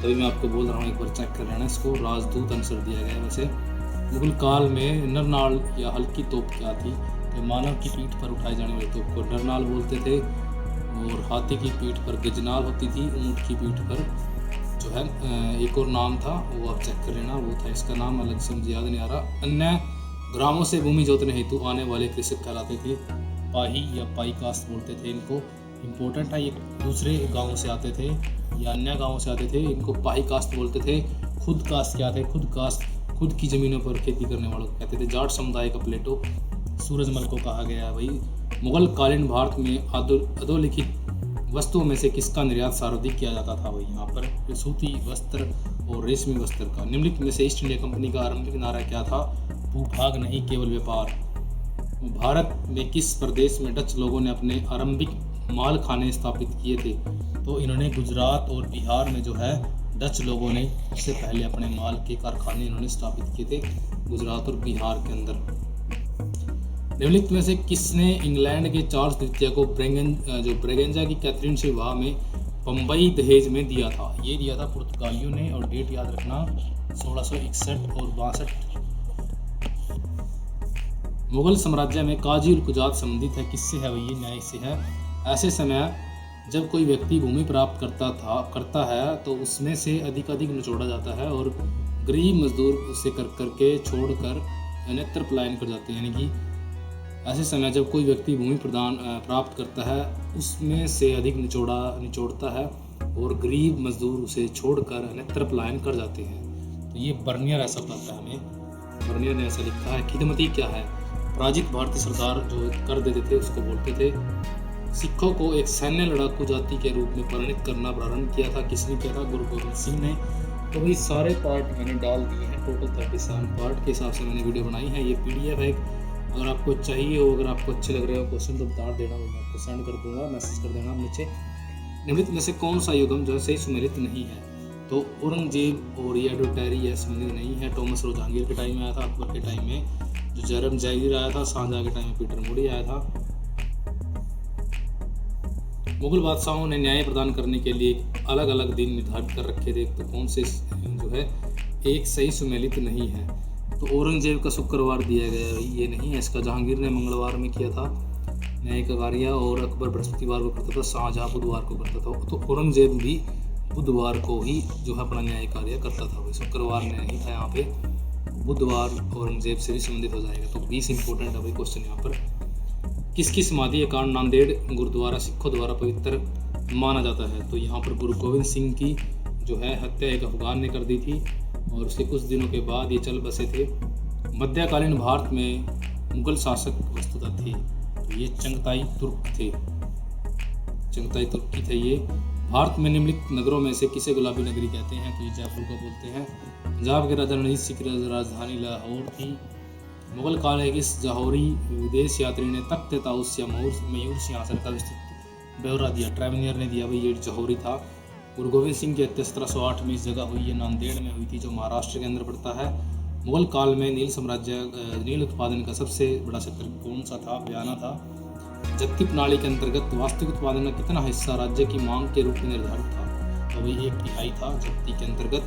तभी मैं आपको बोल रहा हूँ एक बार चेक कर लेना इसको। राजदूत आंसर दिया गया है। वैसे मुगल काल में नरनाल या हल्की तोप क्या थी? तो मानव की पीठ पर उठाई जाने वाली तोप को नरनाल बोलते थे। और हाथी की पीठ पर गजनाल होती थी। ऊँट की पीठ पर जो है एक और नाम था, वो आप चेक कर लेना, वो था इसका नाम अलग से मुझे याद नहीं आ रहा। अन्य ग्रामों से भूमि जोतने हेतु आने वाले कृषक कहलाते थे पाही या पाई कास्ट बोलते थे इनको। इम्पोर्टेंट है, ये दूसरे गांवों से आते थे या अन्य गांवों से आते थे, इनको पाही कास्ट बोलते थे। खुद कास्ट क्या थे? खुद कास्ट खुद की ज़मीनों पर खेती करने वालों को कहते थे। जाट समुदाय का प्लेटो सूरजमल को कहा गया है भाई। मुगल कालीन भारत में अधोलिखित वस्तुओं में से किसका निर्यात सर्वाधिक किया जाता था भाई? यहाँ पर सूती वस्त्र और रेशमी वस्त्र का। निम्नलिखित में से ईस्ट इंडिया कंपनी का आरंभिक नारा क्या था? भूभाग नहीं केवल व्यापार। भारत में किस प्रदेश में डच लोगों ने अपने आरंभिक माल खाने स्थापित किए थे? तो इन्होंने गुजरात और बिहार में जो है डच लोगों ने इससे पहले अपने माल के कारखाने इन्होंने स्थापित किए थे गुजरात और बिहार के अंदर। निम्नलिखित में से किसने इंग्लैंड के चार्ल्स द्वितीय को ब्रेगेंजा की कैथरीन से विवाह में बम्बई दहेज में दिया था? ये दिया था पुर्तगालियों ने, और डेट याद रखना 1661 और 62। मुगल साम्राज्य में काजी और कुजात संबंधित है, किससे है भाई? ये न्याय से है। ऐसे समय जब कोई व्यक्ति भूमि प्राप्त करता है तो उसमें से अधिक निचोड़ा जाता है और गरीब मजदूर उसे करके छोड़कर अन्यत्र पलायन कर जाते हैं। यानी कि ऐसे समय जब कोई व्यक्ति भूमि प्राप्त करता है उसमें से अधिक निचोड़ता है और गरीब मजदूर उसे छोड़कर अन्यत्र पलायन कर जाते हैं। तो ये बर्नियर ऐसा बताता है हमें। बर्नियर ने ऐसा लिखा है। खिदमती क्या है? पराजित भारतीय सरदार जो कर देते थे उसको बोलते थे। सिखों को एक सैन्य लड़ाकू जाति के रूप में परिणित करना प्रारंभ किया था। किसने किया था? गुरु गोविंद सिंह ने। तो भाई सारे पार्ट मैंने डाल दिए हैं, टोटल 37 पार्ट के हिसाब से मैंने वीडियो बनाई है। ये PDF है, अगर आपको चाहिए हो, अगर आपको अच्छे लग रहे हो क्वेश्चन तो बता देना, मैं आपको सेंड कर दूंगा, मैसेज कर देना नीचे। निम्नलिखित में से कौन सा युगम जो है सही सुमेलित नहीं है? तो औरंगजेब और ये एडोटरी यह सुमेलित नहीं है। टॉमस रो जहांगीर के टाइम में आया था, अकबर के टाइम में जो जयराम जागीर आया था, शाहजहां के टाइम में पीटर मोदी आया था। मुगल बादशाहों ने न्याय प्रदान करने के लिए अलग अलग दिन निर्धारित कर रखे थे, तो कौन से जो है एक सही सुमेलित नहीं है? तो औरंगजेब का शुक्रवार दिया गया है, ये नहीं है इसका। जहांगीर ने मंगलवार में किया था न्याय का कार्य, और अकबर बृहस्पतिवार को करता था, शाहजहां बुधवार को करता था। तो औरंगजेब भी बुधवार को ही जो है अपना न्याय कार्य करता था, शुक्रवार में नहीं था। यहाँ पे बुधवार औरंगजेब से भी संबंधित हो जाएगा। तो 20 इंपॉर्टेंट है भाई क्वेश्चन यहाँ पर। किसकी समाधि के कारण नांदेड़ गुरुद्वारा सिखों द्वारा पवित्र माना जाता है? तो यहाँ पर गुरु गोविंद सिंह की जो है हत्या एक अफगान ने कर दी थी, और उसके कुछ दिनों के बाद ये चल बसे थे। मध्यकालीन भारत में मुगल शासक वस्तुतः थे, तो ये चंगताई तुर्क थे, चंगताई तुर्की थे ये। भारत में निम्नलिखित नगरों में से किसे गुलाबी नगरी कहते हैं? तो ये जयपुर को बोलते हैं। पंजाब के राजा रणजीत सिंह की राजधानी लाहौर थी। मुगल काल के इस जौहरी विदेश यात्री ने तख्त ताउस या मयूर सिंहासन का विस्तृत ब्यौरा दिया। ट्रैवलियर ने दिया भाई, ये जौहरी था। गुरु गोविंद सिंह की हत्या 1708 में इस जगह हुई, ये नांदेड़ में हुई थी, जो महाराष्ट्र के अंदर पड़ता है। मुगल काल में नील उत्पादन का सबसे बड़ा क्षेत्र कौन सा था? बयाना था। जत्ती प्रणाली के अंतर्गत वास्तविक उत्पादन का कितना हिस्सा राज्य की मांग के रूप में निर्धारित था? तो भाई 1/3 था जत्ती के अंतर्गत।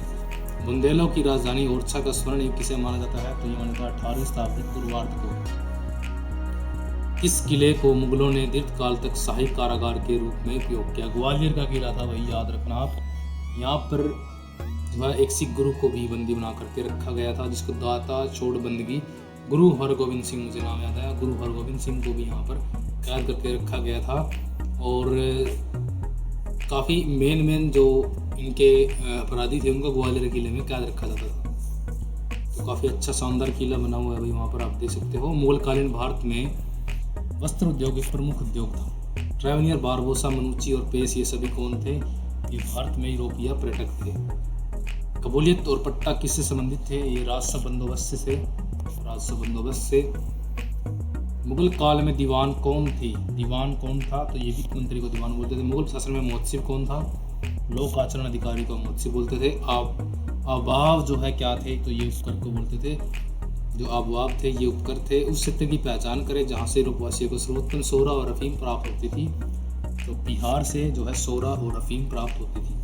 बुंदेलों की राजधानी ओरछा का स्वर्ण युग किसे माना जाता है? तो ये माना जाता है 18वीं शताब्दी पूर्वार्ध को। किस किले को मुगलों ने दीर्घकाल तक शाही कारागार के रूप में उपयोग किया? ग्वालियर का किला था भाई, याद रखना आप। यहाँ पर जो है एक सिख गुरु को भी बंदी बना करके रखा गया था, जिसको दाता छोड़ बंदगी गुरु हरगोविंद सिंह, मुझे नाम याद आया, गुरु हरगोविंद सिंह को भी यहाँ पर कैद करके रखा गया था। और काफ़ी मेन जो इनके अपराधी थे उनको ग्वालियर किले में कैद रखा जाता था। तो काफ़ी अच्छा शानदार किला बना हुआ है भाई, वहाँ पर आप देख सकते हो। मुगलकालीन भारत में वस्त्र उद्योग एक प्रमुख उद्योग था। ट्रैवलियर, बारबोसा, मनुची और पेश ये सभी कौन थे? ये भारत में यूरोपीय पर्यटक थे। कबूलियत और पट्टा किससे संबंधित थे? ये राजस्व बंदोबस्त से, राजस्व बंदोबस्त से। मुगल काल में दीवान कौन थी? दीवान कौन था? तो ये वित्त मंत्री को दीवान बोलते थे। मुगल शासन में महोत्सव कौन था? लोक आचरण अधिकारी को महोत्सव बोलते थे। अभाव जो है क्या थे? तो ये उपकर को बोलते थे। जो अभाव थे ये उपकर थे। उस क्षेत्र की पहचान करें जहाँ से यूरोपवासियों को सर्वोत्तम सोरा और अफीम प्राप्त होती थी। तो बिहार से जो है सोरा और अफीम प्राप्त होती थी।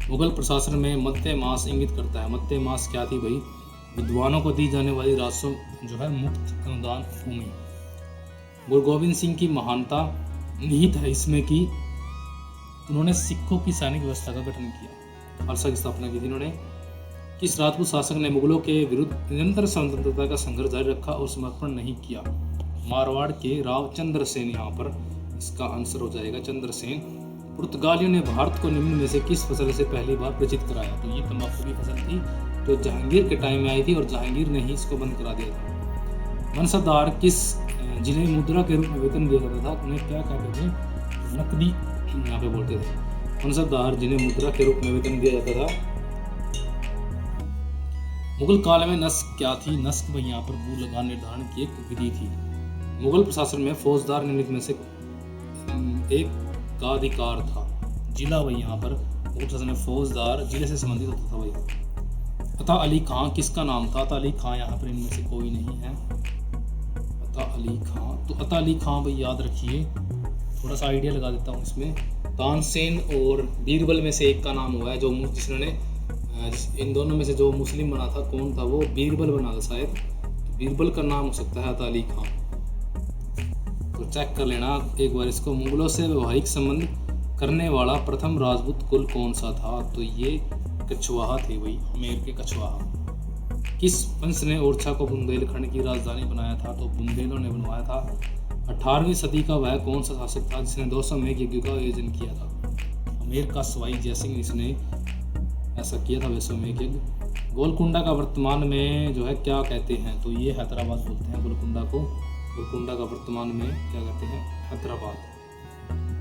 मुगल प्रशासन में मध्य मास इंगित करता है। मध्य मास क्या थी भाई? विद्वानों को दी जाने वाली राजस्व जो है मुक्त अनुदान भूमि। गुरु गोविंद सिंह की महानता निहित है इसमें कि उन्होंने सिखों की सैनिक व्यवस्था का गठन किया, खालसा की स्थापना की थी इन्होंने। किस राजपूत शासक ने मुगलों के विरुद्ध निरंतर स्वतंत्रता का संघर्ष जारी रखा और समर्पण नहीं किया? मारवाड़ के राव चंद्रसेन, यहाँ पर इसका आंसर हो जाएगा चंद्रसेन। पुर्तगालियों ने भारत को निम्न में से किस फसल से पहली बार परिचित कराया? तो ये तंबाकू की फसल थी, तो जहांगीर के टाइम में आई थी, और जहांगीर ने ही इसको बंद करा दिया था। मनसबदार किस जिन्हें मुद्रा के रूप में वेतन दिया जाता था उन्हें क्या कहते थे? नकदी यहाँ पे बोलते थे। मनसबदार जिन्हें मुद्रा के रूप में वेतन दिया जाता था। मुगल काल में नस्क क्या थी? नस्क भाई यहाँ पर भू लगान निर्धारण की एक विधि थी। मुगल प्रशासन में फौजदार निम्नलिखित में से एक का अधिकार था। जिला भाई यहाँ पर मुगल प्रशासन में फौजदार जिले से संबंधित होता था भाई। अता अली खां किसका नाम था? अता अली खां यहाँ पर इनमें से कोई नहीं है। अता अली खां, तो अता अली खां भाई याद रखिए, थोड़ा सा आइडिया लगा देता हूँ इसमें। तानसेन और बीरबल में से एक का नाम हुआ है, जो जिसने इन दोनों में से जो मुस्लिम बना था कौन था? वो बीरबल बना था शायद। तो बीरबल का नाम हो सकता है अता अली खां। तो चेक कर लेना एक बार इसको। मुगलों से वैवाहिक संबंध करने वाला प्रथम राजपूत कुल कौन सा था? तो ये कछवाहा थे भाई, आमेर के कछवाहा। किस वंश ने ओरछा को बुंदेलखंड की राजधानी बनाया था? तो बुंदेलों ने बनवाया था। 18वीं सदी का वह कौन सा शासक था जिसने 200 मेघ यज्ञ का आयोजन किया था? आमेर का सवाई जयसिंह, इसने ऐसा किया था 200 मेघ यज्ञ। गोलकुंडा का वर्तमान में जो है क्या कहते हैं, तो ये हैदराबाद बोलते हैं गोलकुंडा को। गोलकुंडा का वर्तमान में क्या कहते हैं, हैदराबाद।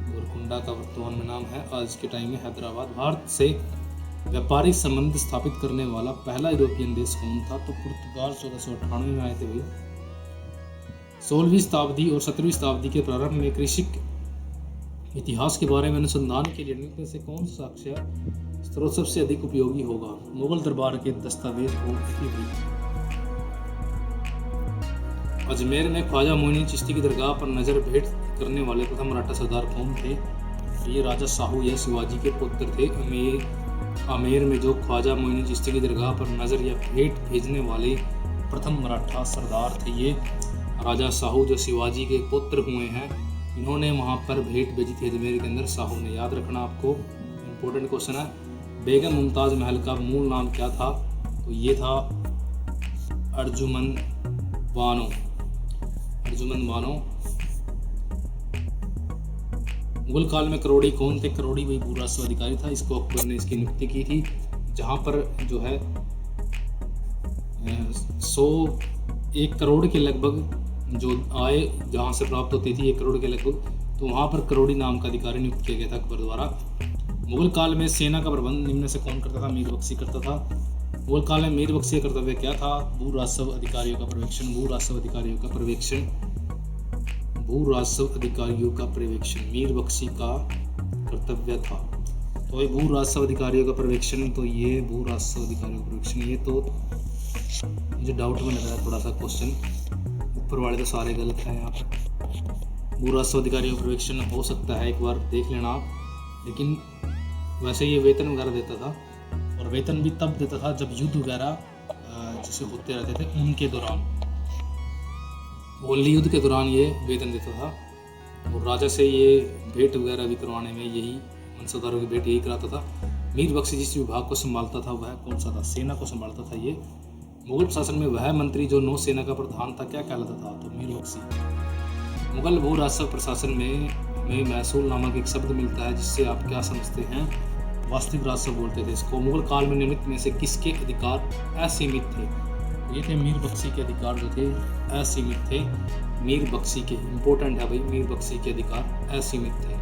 गोलकुंडा का वर्तमान में नाम है आज के टाइम में हैदराबाद। भारत से व्यापारिक संबंध स्थापित करने वाला पहला यूरोपियन देश कौन था, तो पुर्तगाल 1498 में आए थे भाई। 16वीं शताब्दी और 17वीं शताब्दी के प्रारंभ में कृषि इतिहास के बारे में अनुसंधान के लिए निम्न में से कौन सा साक्ष्य स्रोत सबसे अधिक उपयोगी होगा। मुगल दरबार के दस्तावेज को अजमेर में ख्वाजा मोइनुद्दीन चिश्ती की दरगाह पर नजर भेंट करने वाले प्रथम मराठा सरदार कौन थे, ये राजा साहू या शिवाजी के पुत्र थे। आमेर में जो ख्वाजा मोइनुद्दीन चिश्ती की दरगाह पर नजर या भेंट भेजने वाले प्रथम मराठा सरदार थे, ये राजा साहू जो शिवाजी के पुत्र हुए हैं, इन्होंने वहाँ पर भेंट भेजी थी अजमेर के अंदर, साहू ने। याद रखना आपको, इम्पोर्टेंट क्वेश्चन है। बेगम मुमताज़ महल का मूल नाम क्या था, तो ये था अर्जुमंद बानो। अर्जुमंद बानो। मुगल काल में करोड़ी कौन थे, करोड़ी वही भू राजस्व अधिकारी था, इसको अकबर ने इसकी नियुक्ति की थी। जहाँ पर जो है 1 करोड़ के लगभग जो आय जहाँ से प्राप्त होती थी 1 करोड़ के लगभग, तो वहाँ पर करोड़ी नाम का अधिकारी नियुक्त किया गया था अकबर द्वारा। मुगल काल में सेना का प्रबंध निम्न में से कौन करता था, मीर बख्शी करता था। मुगल काल में मीर बख्शी का कर्तव्य क्या था, भू राजस्व अधिकारियों का पर्यवेक्षण। भू राजस्व अधिकारियों का पर्यवेक्षण, भू राजस्व अधिकारियों का पर्यवेक्षण मीर बख्शी का कर्तव्य था। तो ये भू राजस्व अधिकारियों का पर्यवेक्षण, तो ये भू राजस्व अधिकारियों का पर्यवेक्षण, ये तो मुझे डाउट में लग रहा है थोड़ा सा क्वेश्चन, ऊपर वाले तो सारे गलत हैं यहाँ पर। भू राजस्व अधिकारियों का पर्यवेक्षण हो सकता है, एक बार देख लेना आप। लेकिन वैसे ये वेतन वगैरह देता था, और वेतन भी तब देता था जब युद्ध वगैरह जैसे होते रहते थे उनके दौरान, ओनली युद्ध के दौरान ये वेतन देता था। और राजा से ये भेंट वगैरह भी करवाने में यही मनसबदारों की भेंट यही कराता था। मीर बख्शी जिस विभाग को संभालता था वह कौन सा था, सेना को संभालता था ये। मुगल प्रशासन में वह मंत्री जो नौसेना का प्रधान था क्या कहलाता था, तो मीर बख्शी। मुगल भू राजस्व प्रशासन में महसूल नामक एक शब्द मिलता है, जिससे आप क्या समझते हैं, वास्तविक राजस्व बोलते थे इसको। मुगल काल में निमित्त में से किसके अधिकार असीमित थे, ये थे मीर बख्शी के अधिकार जो थे असीमित थे। मीर बख्शी के, इंपॉर्टेंट है भाई, मीर बख्शी के अधिकार असीमित थे।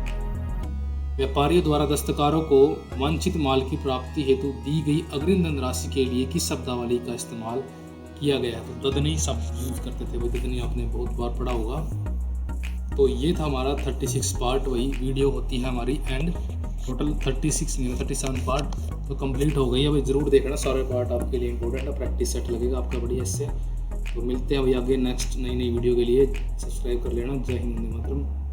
व्यापारियों द्वारा दस्तकारों को वांछित माल की प्राप्ति हेतु दी गई अग्रिम धनराशि के लिए किस शब्दावली का इस्तेमाल किया गया, तो ददनी शब्द यूज करते थे। वही ददनी आपने बहुत बार पढ़ा होगा। तो ये था हमारा 36 पार्ट, वही वीडियो होती है हमारी एंड। टोटल 36 नहीं 37 पार्ट तो कंप्लीट हो गई है भाई। ज़रूर देखना, सारे पार्ट आपके लिए इंपॉर्टेंट है, प्रैक्टिस सेट लगेगा आपका बढ़िया इससे। तो मिलते हैं भाई आगे नेक्स्ट नई वीडियो के लिए। सब्सक्राइब कर लेना। जय हिंद, वंदे मातरम।